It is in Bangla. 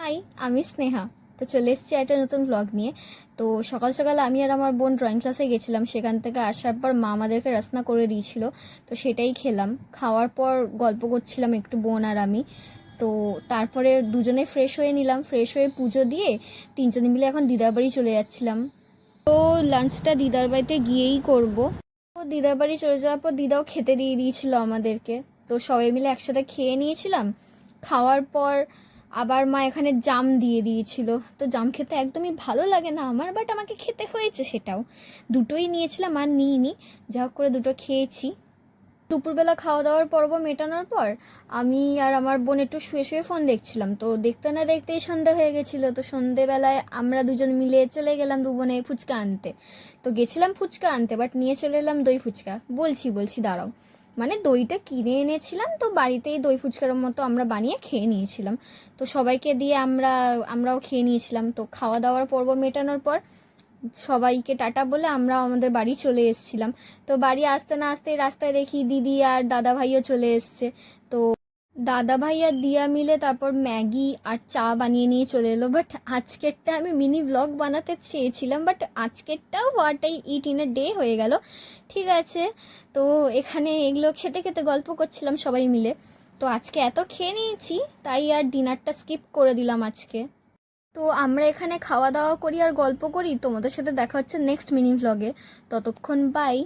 হাই, আমি স্নেহা। তো চলে এসেছি একটা নতুন ব্লগ নিয়ে। তো সকাল সকাল আমি আর আমার বোন ড্রয়িং ক্লাসে গেছিলাম, সেখান থেকে আসার পর মা আমাদেরকে রাসনা করে দিয়েছিল। তো সেটাই খেলাম। খাওয়ার পর গল্প করছিলাম একটু বোন আর আমি। তো তারপরে দুজনে ফ্রেশ হয়ে নিলাম, ফ্রেশ হয়ে পুজো দিয়ে তিনজনে মিলে এখন দিদার বাড়ি চলে যাচ্ছিলাম। তো লাঞ্চটা দিদার বাড়িতে গিয়েই করব। তো দিদার বাড়ি চলে যাওয়ার পর দিদাও খেতে দিয়ে দিয়েছিল আমাদেরকে। তো সবাই মিলে একসাথে খেয়ে নিয়েছিলাম। খাওয়ার পর আবার মা এখানে জাম দিয়ে দিয়েছিল। তো জাম খেতে একদমই ভালো লাগে না আমার, বাট আমাকে খেতে হয়েছে সেটাও। দুটোই নিয়েছিলাম আর নিইনি, যা হোক করে দুটো খেয়েছি। দুপুরবেলা খাওয়া দাওয়ার পর্ব মেটানোর পর আমি আর আমার বোন একটু শুয়ে শুয়ে ফোন দেখছিলাম। তো দেখতে না দেখতেই সন্ধে হয়ে গেছিলো। তো সন্ধেবেলায় আমরা দুজন মিলে চলে গেলাম দু বোনে ফুচকা আনতে। তো গেছিলাম ফুচকা আনতে, বাট নিয়ে চলে এলাম দই ফুচকা। বলছি দাঁড়াও, মানে দইটা কিনে এনেছিলাম, তো বাড়িতেই দই ফুচকার মতো আমরা বানিয়ে খেয়ে নিয়েছিলাম। তো সবাইকে দিয়ে আমরাও খেয়ে নিয়েছিলাম। তো খাওয়া দাওয়ার পর্ব মেটানোর পর সবাইকে টাটা বলে আমরা আমাদের বাড়ি চলে এসেছিলাম। তো বাড়ি আসতে না আসতেই রাস্তায় দেখি দিদি আর দাদা ভাইও চলে এসছে। তো দাদা ভাই আর দিয়া মিলে তারপর ম্যাগি আর চা বানিয়ে নিয়ে চলে এলো। বাট আজকেরটা আমি মিনি ব্লগ বানাতে চেয়েছিলাম, বাট আজকেরটাও what I eat in a day হয়ে গেল। ঠিক আছে। তো এখানে এগুলো খেতে খেতে গল্প করছিলাম সবাই মিলে। তো আজকে এত খেয়ে নিয়েছি, তাই আর ডিনারটা স্কিপ করে দিলাম আজকে। তো আমরা এখানে খাওয়া দাওয়া করি আর গল্প করি। তোমাদের সাথে দেখা হচ্ছে নেক্সট মিনি ভ্লগে। ততক্ষণ বাই।